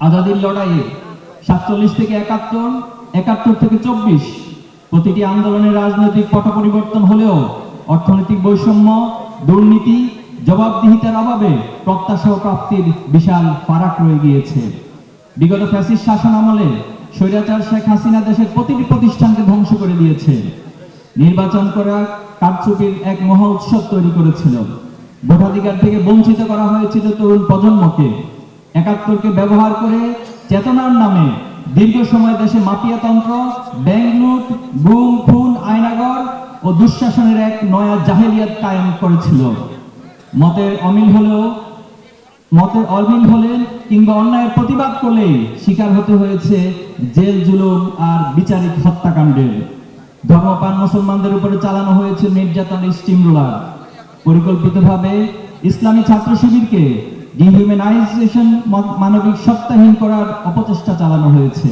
আজাদীর লড়াইয়ে 47 থেকে 71, 71 থেকে 24 প্রতিটি আন্দোলনের রাজনৈতিক পট পরিবর্তন হলেও অর্থনৈতিক বৈষম্য, দুর্নীতি, জবাবদিহিতার অভাবে প্রত্যাশা ও প্রাপ্তির বিশাল ফারাক রয়ে গিয়েছে। বিগত ফ্যাসিস্ট শাসন আমলে স্বৈরাচার শেখ হাসিনা দেশের প্রতিটি প্রতিষ্ঠানকে ধ্বংস করে দিয়েছে। নির্বাচন করা কারচুপির এক মহা উৎসব তৈরি করেছিল। ভোটাধিকার থেকে বঞ্চিত করা হয়েছিল তরুণ প্রজন্মকে। 71কে ব্যবহার করে চেতনার নামে দীর্ঘ সময় দেশে মাফিয়াতন্ত্র, ব্যাংক লুট, গুম খুন, আয়নাগর ও দুঃশাসনের এক নয়া জাহেলিয়াত কায়েম করেছিল। মতের অমিল হলে কিংবা অন্যায়ের প্রতিবাদ করলেই শিকার হতে হয়েছে জেল জুলুম আর বিচারিক হত্যাকাণ্ডের। ধর্মপ্রাণ মুসলমানদের উপরে চালানো হয়েছে নির্যাতনের স্টিমরোলার। পরিকল্পিতভাবে ইসলামী ছাত্র শিবিরকে ডিহিউম্যানাইজেশন, মানবিক সত্তাহীন করার অপচেষ্টা চালানো হয়েছে।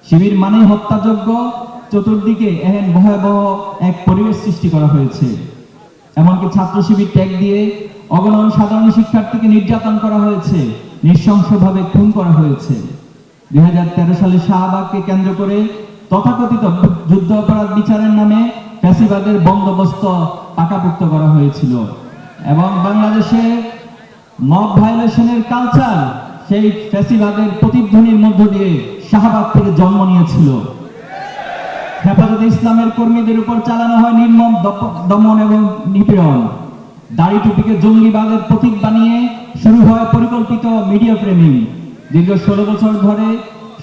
শিবির মানেই হত্যাযোগ্য, চতুর্দিকে এহেন ভয়াবহ এক পরিবেশ সৃষ্টি করা হয়েছে। এমনকি ছাত্র শিবির ট্যাগ দিয়ে অগণন সাধারণ শিক্ষার্থীকে নির্যাতন করা হয়েছে, নৃশংসভাবে খুন করা হয়েছে। 2013 সালে শাহবাগকে কেন্দ্র করে তথাকথিত যুদ্ধ অপরাধ বিচারের নামে ফ্যাসিবাদের বন্দোবস্ত পাকাপোক্ত করা হয়েছিল এবং বাংলাদেশে মব ভায়োলেশনের কালচার সেই ফ্যাসিবাদের প্রতিধ্বনির মধ্য দিয়ে শাহবাগ থেকে জন্ম নিয়েছিল। হেফাজতে ইসলামের কর্মীদের উপর চালানো হয় নির্মম দমন এবং নিপীড়ন। দাড়ি টুপিকে জঙ্গিবাদের প্রতীক বানিয়ে শুরু হয় পরিকল্পিত মিডিয়া ফ্রেমিং। দীর্ঘ 16 বছর ধরে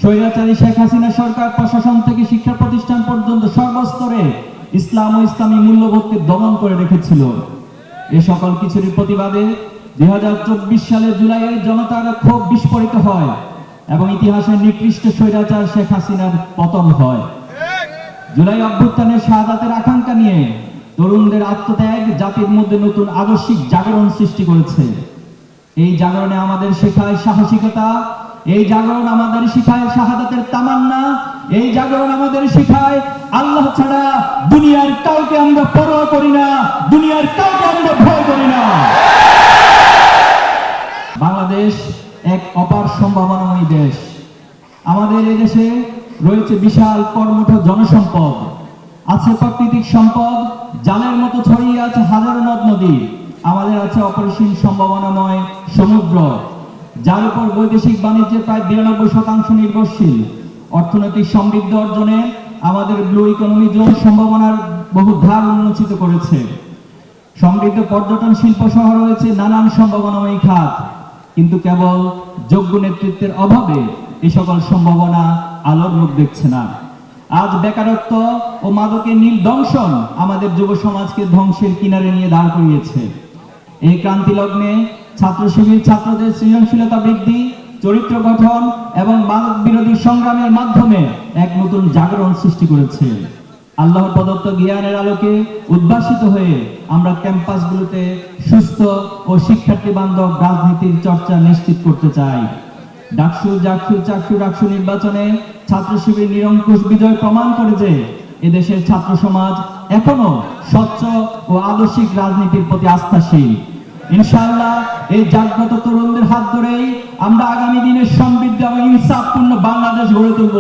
স্বৈরাচারী শেখ হাসিনা সরকার প্রশাসন থেকে শিক্ষা প্রতিষ্ঠান পর্যন্ত সর্বস্তরে ইসলাম ও ইসলামী মূল্যবোধকে দমন করে রেখেছিল। এ সকল কিছুর প্রতিবাদে 2024 সালে জুলাইয়ের জনতার ক্ষোভ বিস্ফোরিত হয় এবং ইতিহাসের নিকৃষ্ট স্বৈরাচার শেখ হাসিনার পতন হয়। জুলাই অভ্যুত্থানের শাহাদাতের আকাঙ্ক্ষা নিয়ে তরুণদের আত্মত্যাগ জাতির মধ্যে নতুন আদর্শিক জাগরণ সৃষ্টি করেছে। এই জাগরণে আমাদের শেখায় সাহসিকতা, এই জাগরণ আমাদের শেখায় শাহাদাতের তামান্না, এই জাগরণ আমাদের শেখায় আল্লাহ ছাড়া দুনিয়ার কাউকে আমরা পরোয়া করি না, দুনিয়ার কাউকে আমরা ভয় করি না। বাংলাদেশ এক অপার সম্ভাবনাময়ী দেশ। আমাদের এই দেশে রয়েছে বিশাল কর্মঠ জনসম্পদ, আছে প্রাকৃতিক সম্পদ, জালের মতো ছড়িয়ে আছে হাজারো নদ নদী। আমাদের আছে অপরিসীম সম্ভাবনাময় সমুদ্র, যার উপর বৈদেশিক বাণিজ্যের প্রায় 92% নির্ভরশীল। অর্থনৈতিক সমৃদ্ধি অর্জনে আমাদের ব্লু ইকোনমি জোন সম্ভাবনার বহু ধার উন্মোচিত করেছে। সমৃদ্ধ পর্যটন শিল্প সহ রয়েছে নানান সম্ভাবনাময়ী খাত, কিন্তু কেবল যোগ্য নেতৃত্বের অভাবে এই সকল সম্ভাবনা আলোর মুখ দেখছে না। আজ বেকারত্ব ও মাদকের নীল দংশন আমাদের যুব সমাজকে ধ্বংসের কিনারে নিয়ে দাঁড় করিয়েছে। এই ক্রান্তি লগ্নে ছাত্র শিবির ছাত্রদের সৃজনশীলতা বৃদ্ধি, চরিত্র গঠন এবং মাদক বিরোধী সংগ্রামের মাধ্যমে এক নতুন জাগরণ সৃষ্টি করেছে। আল্লাহর প্রদত্ত জ্ঞানের আলোকে উদ্ভাসিত হয়ে আমরা ক্যাম্পাসগুলোতে সুস্থ ও শিক্ষার্থী বান্ধব রাজনীতির চর্চা নিশ্চিত করতে চাই। ডাকসু নির্বাচনে ছাত্র শিবির নিরঙ্কুশ বিজয় প্রমাণ করে যে এদেশের ছাত্র সমাজ এখনো স্বচ্ছ ও আদর্শিক রাজনীতির প্রতি আস্থাশীল। ইনশাআল্লাহ এই জাগ্রত তরুণদের হাত ধরেই আমরা আগামী দিনের সমৃদ্ধ এবং ইনসাফপূর্ণ বাংলাদেশ গড়ে তুলব।